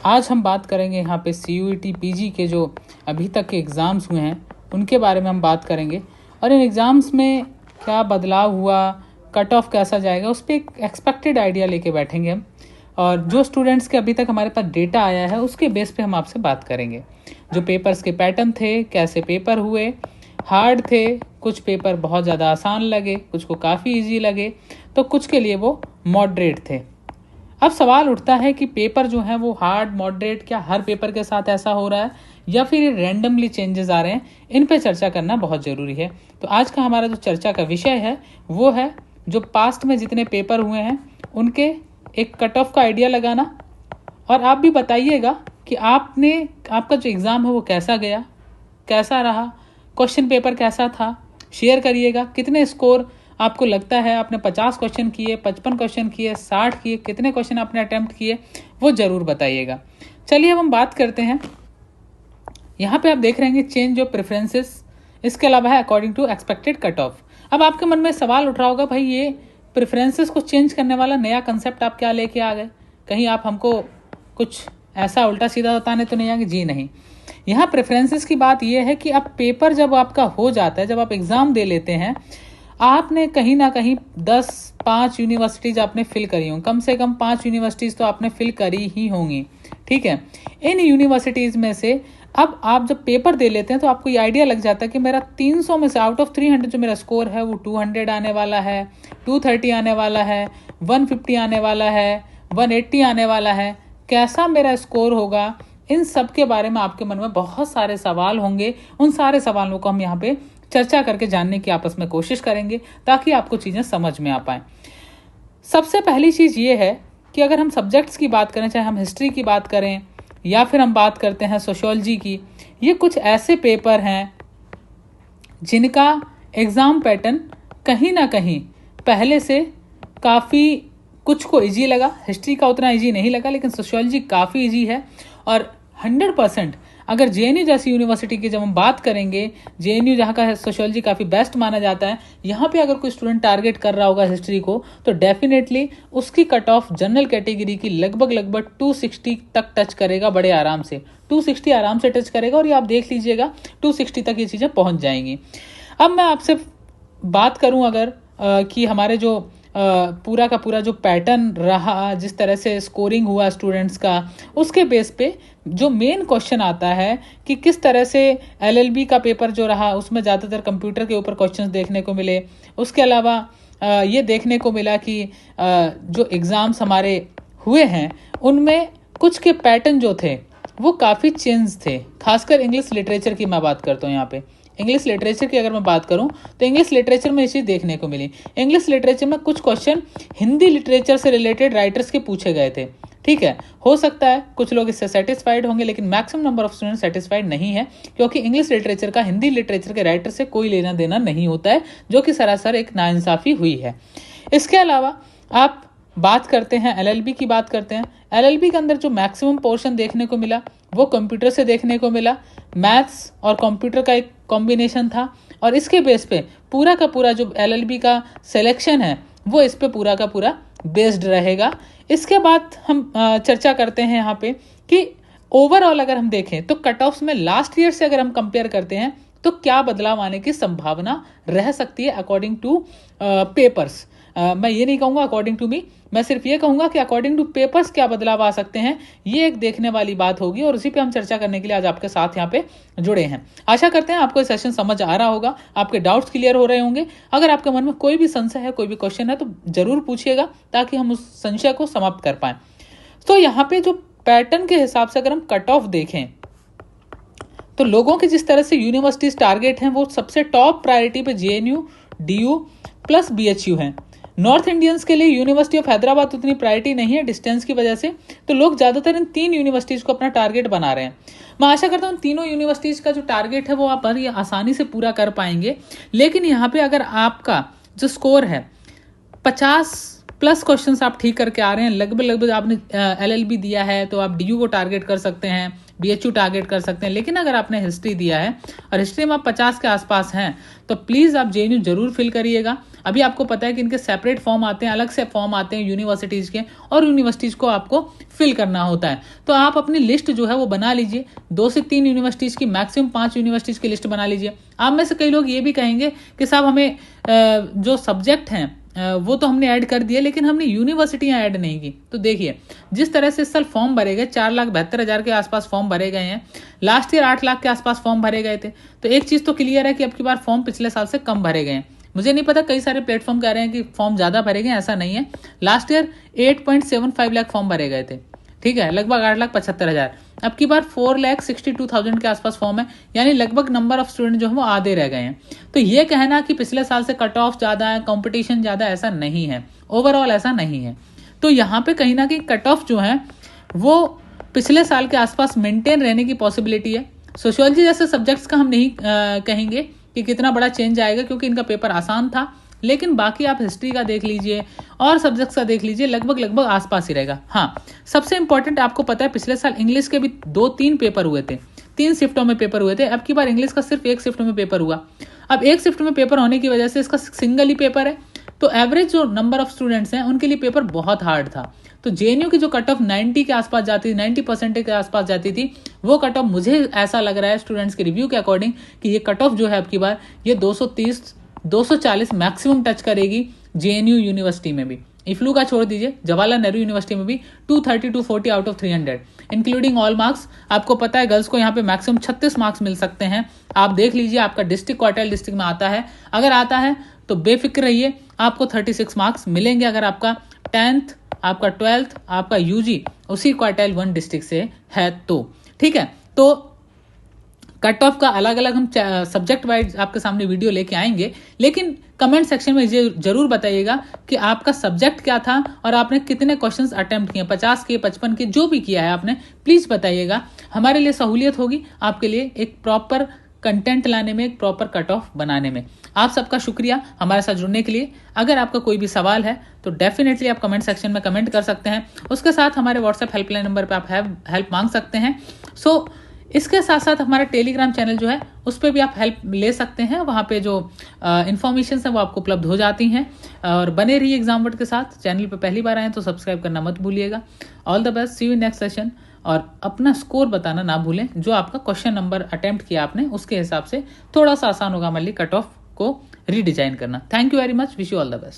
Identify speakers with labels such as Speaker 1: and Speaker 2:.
Speaker 1: आज हम बात करेंगे यहाँ पे CUET PG के जो अभी तक के एग्ज़ाम्स हुए हैं उनके बारे में हम बात करेंगे और इन एग्ज़ाम्स में क्या बदलाव हुआ, कट ऑफ कैसा जाएगा, उस पर एक एक्सपेक्टेड आइडिया लेके बैठेंगे हम। और जो स्टूडेंट्स के अभी तक हमारे पास डेटा आया है उसके बेस पे हम आपसे बात करेंगे। जो पेपर्स के पैटर्न थे, कैसे पेपर हुए, हार्ड थे, कुछ पेपर बहुत ज़्यादा आसान लगे, कुछ को काफ़ी इजी लगे, तो कुछ के लिए वो मॉडरेट थे। अब सवाल उठता है कि पेपर जो है वो हार्ड मॉडरेट, क्या हर पेपर के साथ ऐसा हो रहा है या फिर ये रैंडमली चेंजेस आ रहे हैं, इन पे चर्चा करना बहुत ज़रूरी है। तो आज का हमारा जो चर्चा का विषय है वो है जो पास्ट में जितने पेपर हुए हैं उनके एक कट ऑफ का आइडिया लगाना। और आप भी बताइएगा कि आपका जो एग्ज़ाम है वो कैसा गया, कैसा रहा, क्वेश्चन पेपर कैसा था। शेयर करिएगा कितने स्कोर आपको लगता है, आपने 50 क्वेश्चन किए, 55 क्वेश्चन किए, 60 किए, कितने क्वेश्चन आपने अटेम्प्ट किए, वो ज़रूर बताइएगा। चलिए अब हम बात करते हैं। यहाँ पे आप देख रहे हैं चेंज ऑफ प्रेफरेंसेस, इसके अलावा है according to expected cut off. अब आपके मन में सवाल उठ रहा होगा, भाई ये प्रेफरेंसेस को चेंज करने वाला नया कंसेप्ट आप क्या लेके आ गए, कहीं आप हमको कुछ ऐसा उल्टा सीधा बताने तो नहीं आगे? जी नहीं। यहाँ प्रेफरेंसेस की बात यह है कि अब पेपर जब आपका हो जाता है, जब आप एग्ज़ाम दे लेते हैं, आपने कहीं ना कहीं 5 यूनिवर्सिटीज़ आपने फिल करी होंगी, कम से कम 5 यूनिवर्सिटीज़ तो आपने फिल करी ही होंगी, ठीक है। इन यूनिवर्सिटीज़ में से अब आप जब पेपर दे लेते हैं तो आपको ये आइडिया लग जाता है कि मेरा 300 में से आउट ऑफ 300 जो मेरा स्कोर है वो 200 आने वाला है, 230 आने वाला है, 150 आने वाला है, 180 आने वाला है, कैसा मेरा स्कोर होगा। इन सब के बारे में आपके मन में बहुत सारे सवाल होंगे। उन सारे सवालों को हम यहाँ पे चर्चा करके जानने की आपस में कोशिश करेंगे ताकि आपको चीज़ें समझ में आ पाएँ। सबसे पहली चीज़ ये है कि अगर हम सब्जेक्ट्स की बात करें, चाहे हम हिस्ट्री की बात करें या फिर हम बात करते हैं सोशियोलॉजी की, ये कुछ ऐसे पेपर हैं जिनका एग्ज़ाम पैटर्न कहीं ना कहीं पहले से काफ़ी, कुछ को इजी लगा, हिस्ट्री का उतना इजी नहीं लगा, लेकिन सोशियोलॉजी काफ़ी इजी है। और 100% अगर JNU जैसी यूनिवर्सिटी की जब हम बात करेंगे, JNU जहाँ का सोशियोलॉजी काफ़ी बेस्ट माना जाता है, यहाँ पे अगर कोई स्टूडेंट टारगेट कर रहा होगा हिस्ट्री को तो डेफिनेटली उसकी कट ऑफ जनरल कैटेगरी की लगभग 260 तक टच करेगा, बड़े आराम से 260 आराम से टच करेगा। और ये आप देख लीजिएगा 260 तक ये चीज़ें पहुँच जाएंगी। अब मैं आपसे बात करूँ अगर कि हमारे जो पूरा का पूरा जो पैटर्न रहा, जिस तरह से स्कोरिंग हुआ स्टूडेंट्स का, उसके बेस पे जो मेन क्वेश्चन आता है कि किस तरह से LLB का पेपर जो रहा उसमें ज़्यादातर कंप्यूटर के ऊपर क्वेश्चंस देखने को मिले। उसके अलावा ये देखने को मिला कि जो एग्ज़ाम्स हमारे हुए हैं उनमें कुछ के पैटर्न जो थे वो काफ़ी चेंज थे। खासकर इंग्लिश लिटरेचर की मैं बात करता हूँ। यहाँ पे इंग्लिश लिटरेचर की अगर मैं बात करूं तो इंग्लिश लिटरेचर में ये चीज़ देखने को मिली। इंग्लिश लिटरेचर में कुछ क्वेश्चन हिंदी लिटरेचर से रिलेटेड राइटर्स के पूछे गए थे, ठीक है। हो सकता है कुछ लोग इससे सेटिस्फाइड होंगे, लेकिन maximum number of student satisfied नहीं है, क्योंकि इंग्लिश लिटरेचर का हिंदी लिटरेचर के राइटर से कोई लेना देना नहीं होता है, जो कि सरासर एक नाइंसाफ़ी हुई है। इसके अलावा आप बात करते हैं LLB की बात करते हैं। LLB के अंदर जो मैक्सिमम पोर्शन देखने को मिला वो कंप्यूटर से देखने को मिला। मैथ्स और कंप्यूटर का एक कॉम्बिनेशन था और इसके बेस पे पूरा का पूरा जो LLB का सिलेक्शन है वो इस पे पूरा का पूरा बेस्ड रहेगा। इसके बाद हम चर्चा करते हैं यहाँ पे कि ओवरऑल अगर हम देखें तो कट ऑफ्स में लास्ट ईयर से अगर हम कंपेयर करते हैं तो क्या बदलाव आने की संभावना रह सकती है अकॉर्डिंग टू पेपर्स। मैं ये नहीं कहूँगा अकॉर्डिंग टू मी, मैं सिर्फ ये कहूँगा कि अकॉर्डिंग टू पेपर्स क्या बदलाव आ सकते हैं, ये एक देखने वाली बात होगी और उसी पे हम चर्चा करने के लिए आज आपके साथ यहाँ पे जुड़े हैं। आशा करते हैं आपको सेशन समझ आ रहा होगा, आपके डाउट्स क्लियर हो रहे होंगे। अगर आपके मन में कोई भी संशय है, कोई भी क्वेश्चन है तो जरूर पूछिएगा ताकि हम उस संशय को समाप्त कर पाएँ। तो यहाँ पे जो पैटर्न के हिसाब से अगर हम कट ऑफ देखें तो लोगों के जिस तरह से यूनिवर्सिटीज टारगेट हैं वो सबसे टॉप प्रायोरिटी पे JNU, DU प्लस BHU हैं। नॉर्थ इंडियंस के लिए यूनिवर्सिटी ऑफ हैदराबाद उतनी प्रायोरिटी नहीं है डिस्टेंस की वजह से, तो लोग ज़्यादातर इन 3 यूनिवर्सिटीज़ को अपना टारगेट बना रहे हैं। मैं आशा करता हूँ तीनों यूनिवर्सिटीज़ का जो टारगेट है वो आप बड़ी आसानी से पूरा कर पाएंगे। लेकिन यहाँ पे अगर आपका जो स्कोर है 50 प्लस क्वेश्चंस आप ठीक करके आ रहे हैं, लगभग आपने LLB दिया है तो आप DU को टारगेट कर सकते हैं, BHU टारगेट कर सकते हैं। लेकिन अगर आपने हिस्ट्री दिया है और हिस्ट्री में आप 50 के आसपास हैं तो प्लीज़ आप JNU जरूर फिल करिएगा। अभी आपको पता है कि इनके सेपरेट फॉर्म आते हैं, अलग से फॉर्म आते हैं यूनिवर्सिटीज़ के, और यूनिवर्सिटीज़ को आपको फिल करना होता है। तो आप अपनी लिस्ट जो है वो बना लीजिए, 2 से 3 यूनिवर्सिटीज़ की, मैक्सिमम 5 यूनिवर्सिटीज़ की लिस्ट बना लीजिए। आप में से कई लोग ये भी कहेंगे कि साहब हमें जो सब्जेक्ट हैं वो तो हमने ऐड कर दिए लेकिन हमने यूनिवर्सिटियां ऐड नहीं की। तो देखिए, जिस तरह से इस साल फॉर्म भरे गए, 4,72,000 के आसपास फॉर्म भरे गए हैं। लास्ट ईयर 8 लाख के आसपास फॉर्म भरे गए थे। तो एक चीज़ तो क्लियर है कि अब की बार फॉर्म पिछले साल से कम भरे गए हैं। मुझे नहीं पता, कई सारे प्लेटफॉर्म कह रहे हैं कि फॉर्म ज़्यादा भरे गए, ऐसा नहीं है। लास्ट ईयर 8.75 लाख फॉर्म भरे गए थे, ठीक है, लगभग 8,75,000। अब की बार 4,62,000 के आसपास फॉर्म है, यानी लगभग नंबर ऑफ स्टूडेंट जो है वो आधे रह गए हैं। तो ये कहना कि पिछले साल से कट ऑफ ज़्यादा है, कंपटीशन ज़्यादा, ऐसा नहीं है, ओवरऑल ऐसा नहीं है। तो यहाँ पे कहीं ना कहीं कट ऑफ जो है वो पिछले साल के आसपास मेंटेन रहने की पॉसिबिलिटी है। सोशियोलॉजी जैसे सब्जेक्ट्स का हम नहीं कहेंगे कि कितना बड़ा चेंज आएगा, क्योंकि इनका पेपर आसान था। लेकिन बाकी आप हिस्ट्री का देख लीजिए और सब्जेक्ट्स का देख लीजिए, लगभग आसपास ही रहेगा। हाँ, सबसे इंपॉर्टेंट, आपको पता है पिछले साल इंग्लिश के भी 2-3 पेपर हुए थे, 3 शिफ्टों में पेपर हुए थे। अब की बार इंग्लिश का सिर्फ 1 शिफ्ट में पेपर हुआ। अब 1 शिफ्ट में पेपर होने की वजह से इसका सिंगल ही पेपर है, तो एवरेज जो नंबर ऑफ स्टूडेंट्स हैं उनके लिए पेपर बहुत हार्ड था। तो JNU की जो कट ऑफ 90 के आसपास जाती थी, 90% के आसपास जाती थी, वो कट ऑफ मुझे ऐसा लग रहा है स्टूडेंट्स के रिव्यू के अकॉर्डिंग कि ये कट ऑफ जो है अब की बार ये 230-240 मैक्सिमम टच करेगी JNU यूनिवर्सिटी में भी। इफ्लू का छोड़ दीजिए, जवाहरलाल नेहरू यूनिवर्सिटी में भी 230-240 out of 300 including all marks. आपको पता है गर्ल्स को यहाँ पे मैक्सिमम 36 मार्क्स मिल सकते हैं। आप देख लीजिए आपका डिस्ट्रिक्ट क्वार्टाइल डिस्ट्रिक्ट में आता है, अगर आता है तो बेफिक्र रहिए, आपको 36 मार्क्स मिलेंगे। अगर आपका 10th, आपका 12th, आपका UG उसी क्वार्टाइल 1 डिस्ट्रिक्ट से है तो ठीक है। तो कट ऑफ का अलग अलग हम सब्जेक्ट वाइज आपके सामने वीडियो लेके आएंगे, लेकिन कमेंट सेक्शन में जरूर बताइएगा कि आपका सब्जेक्ट क्या था और आपने कितने क्वेश्चंस अटेम्प्ट किए, 50 के, 55 के, जो भी किया है आपने, प्लीज बताइएगा। हमारे लिए सहूलियत होगी आपके लिए एक प्रॉपर कंटेंट लाने में, एक प्रॉपर कट ऑफ बनाने में। आप सबका शुक्रिया हमारे साथ जुड़ने के लिए। अगर आपका कोई भी सवाल है तो डेफिनेटली आप कमेंट सेक्शन में कमेंट कर सकते हैं। उसके साथ हमारे व्हाट्सएप हेल्पलाइन नंबर पर आप हेल्प मांग सकते हैं। इसके साथ साथ हमारा टेलीग्राम चैनल जो है उस पर भी आप हेल्प ले सकते हैं। वहाँ पे जो इन्फॉर्मेशन है वो आपको उपलब्ध हो जाती हैं। और बने रहिए एग्जाम वर्ड के साथ। चैनल पे पहली बार आए तो सब्सक्राइब करना मत भूलिएगा। All the best, see you next session. और अपना स्कोर बताना ना भूलें, जो आपका क्वेश्चन नंबर अटेम्प्ट किया आपने उसके हिसाब से थोड़ा सा आसान होगा हमारे लिए कट ऑफ को रीडिजाइन करना। Thank you very much, wish you all the best.